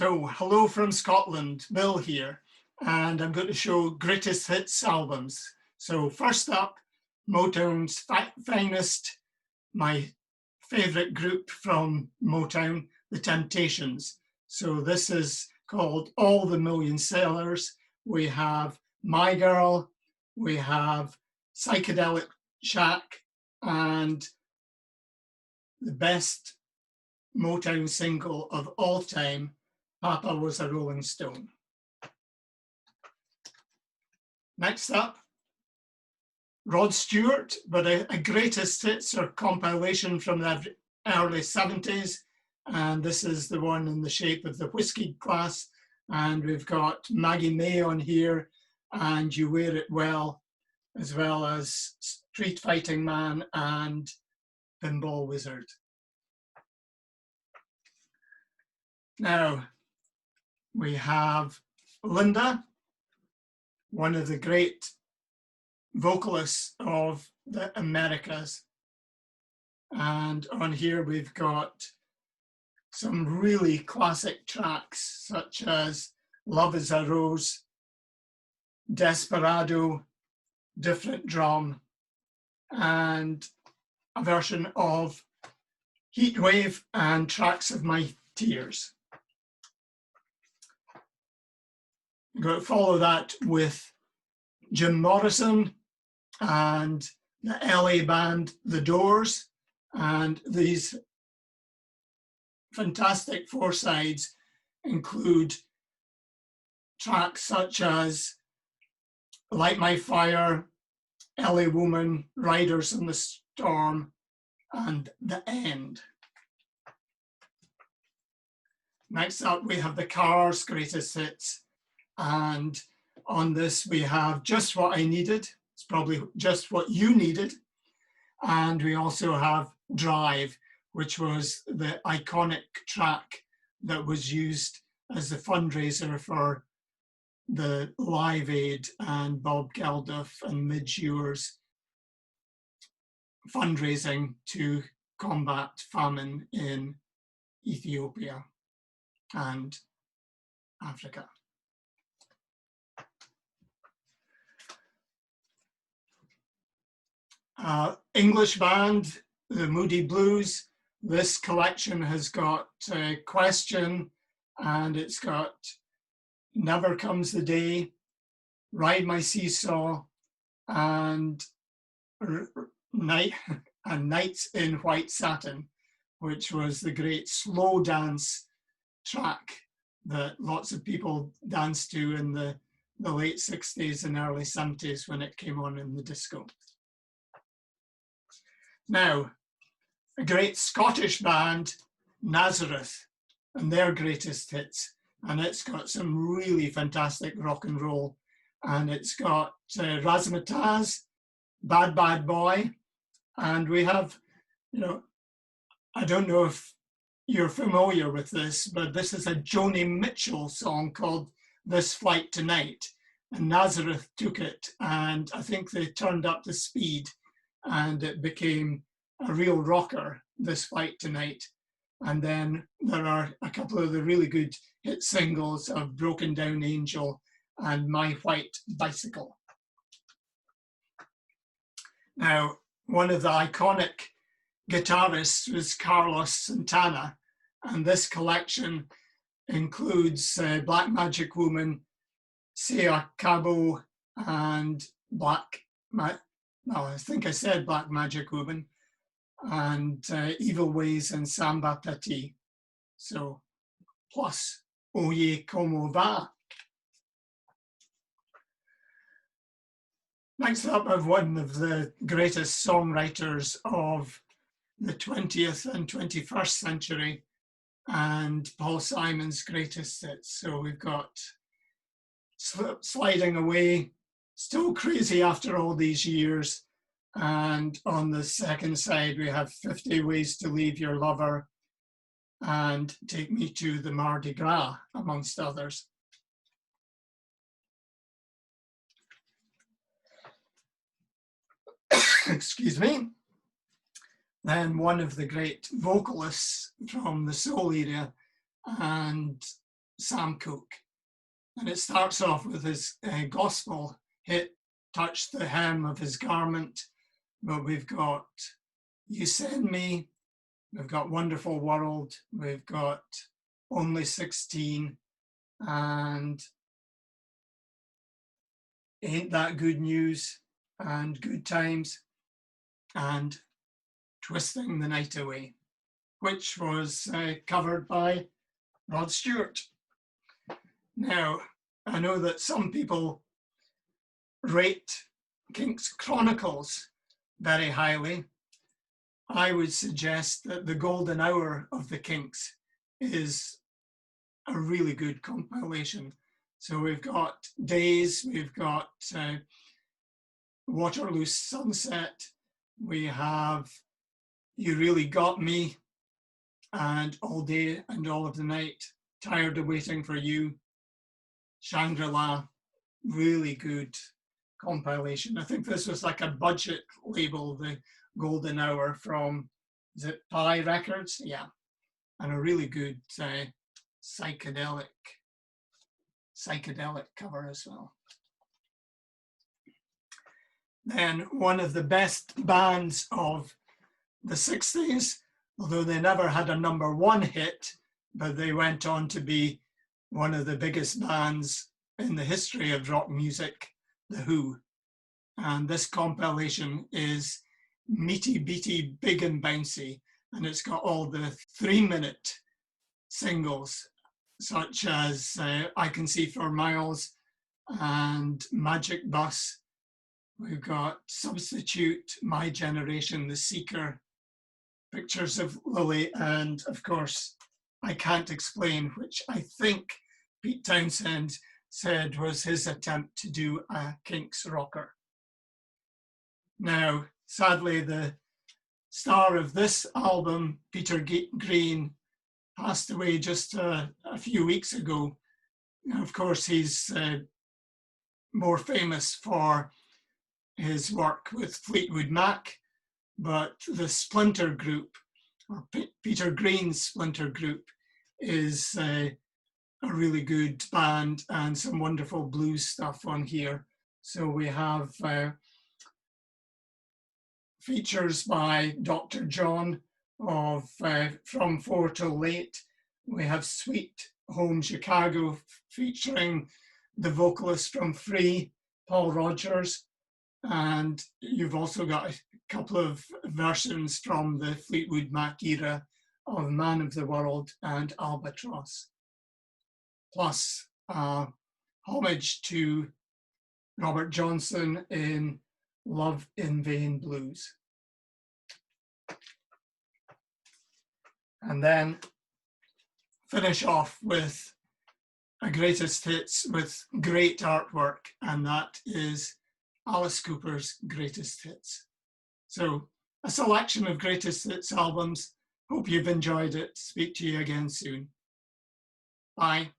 So, hello from Scotland, Bill here, and I'm going to show greatest hits albums. So first up, Motown's finest, my favourite group from Motown, The Temptations. So this is called All the Million Sellers. We have My Girl, we have Psychedelic Shack, and the best Motown single of all time, Papa Was a Rolling Stone. Next up, Rod Stewart, but a greatest hits or compilation from the early 70s. And this is the one in the shape of the whiskey glass. And we've got Maggie May on here and You Wear It Well as Street Fighting Man and Pinball Wizard. Now, we have Linda, one of the great vocalists of the Americas. And on here we've got some really classic tracks such as Love is a Rose, Desperado, Different Drum, and a version of Heat Wave and Tracks of My Tears. I'm going to follow that with Jim Morrison and the LA band The Doors, and these fantastic four sides include tracks such as Light My Fire, LA Woman, Riders in the Storm, and The End. Next up, we have the Cars' greatest hits. And on this, we have Just What I Needed. It's probably just what you needed. And we also have Drive, which was the iconic track that was used as the fundraiser for the Live Aid and Bob Geldof and Midge Ure's fundraising to combat famine in Ethiopia and Africa. English band, the Moody Blues. This collection has got Question, and it's got Never Comes the Day, Ride My Seesaw, and Nights in White Satin, which was the great slow dance track that lots of people danced to in the late 60s and early 70s when it came on in the disco. Now, a great Scottish band, Nazareth, and their greatest hits. And it's got some really fantastic rock and roll. And it's got Razzmatazz, Bad Bad Boy. And we have, I don't know if you're familiar with this, but this is a Joni Mitchell song called This Flight Tonight. And Nazareth took it, and I think they turned up the speed, and it became a real rocker, This Flight Tonight. And then there are a couple of the really good hit singles of Broken Down Angel and My White Bicycle. Now, one of the iconic guitarists was Carlos Santana, and this collection includes Black Magic Woman, Sea Cabo, and I think I said Black Magic Woman, and Evil Ways and Samba Petit. So, plus Oye Como Va. Next up, I have one of the greatest songwriters of the 20th and 21st century, and Paul Simon's greatest hits. So we've got Sliding Away, Still Crazy After All These Years, and on the second side we have 50 Ways to Leave Your Lover and Take Me to the Mardi Gras, amongst others. Excuse me. Then one of the great vocalists from the soul era and Sam Cooke. And it starts off with his gospel hit, Touch the Hem of His Garment. But we've got You Send Me, we've got Wonderful World, we've got Only 16, and Ain't That Good News, and Good Times, and Twisting the Night Away, which was covered by Rod Stewart. Now, I know that some people rate Kinks Chronicles very highly. I would suggest that The Golden Hour of the Kinks is a really good compilation. So we've got Days, we've got Waterloo Sunset, we have You Really Got Me, and All Day and All of the Night, Tired of Waiting for You, Shangri-La, really good compilation. I think this was like a budget label, the Golden Hour from, is it Pi Records? Yeah, and a really good psychedelic cover as well. Then one of the best bands of the 60s, although they never had a #1 hit, but they went on to be one of the biggest bands in the history of rock music, The Who. And this compilation is Meaty Beaty Big and Bouncy, and it's got all the 3-minute singles, such as I Can See for Miles and Magic Bus. We've got Substitute, My Generation, The Seeker, Pictures of Lily, and of course, I Can't Explain, which I think Pete Townshend said was his attempt to do a Kinks rocker. Now, sadly, the star of this album, Peter Green, passed away just a few weeks ago. Now, of course, he's more famous for his work with Fleetwood Mac, but the Splinter Group, or Peter Green's Splinter Group, is a really good band and some wonderful blues stuff on here. So we have features by Dr. John of From 4 Till Late. We have Sweet Home Chicago featuring the vocalist from Free, Paul Rogers. And you've also got a couple of versions from the Fleetwood Mac era of Man of the World and Albatross. Plus homage to Robert Johnson in Love in Vain Blues. And then finish off with a greatest hits with great artwork, and that is Alice Cooper's Greatest Hits. So a selection of greatest hits albums. Hope you've enjoyed it. Speak to you again soon. Bye.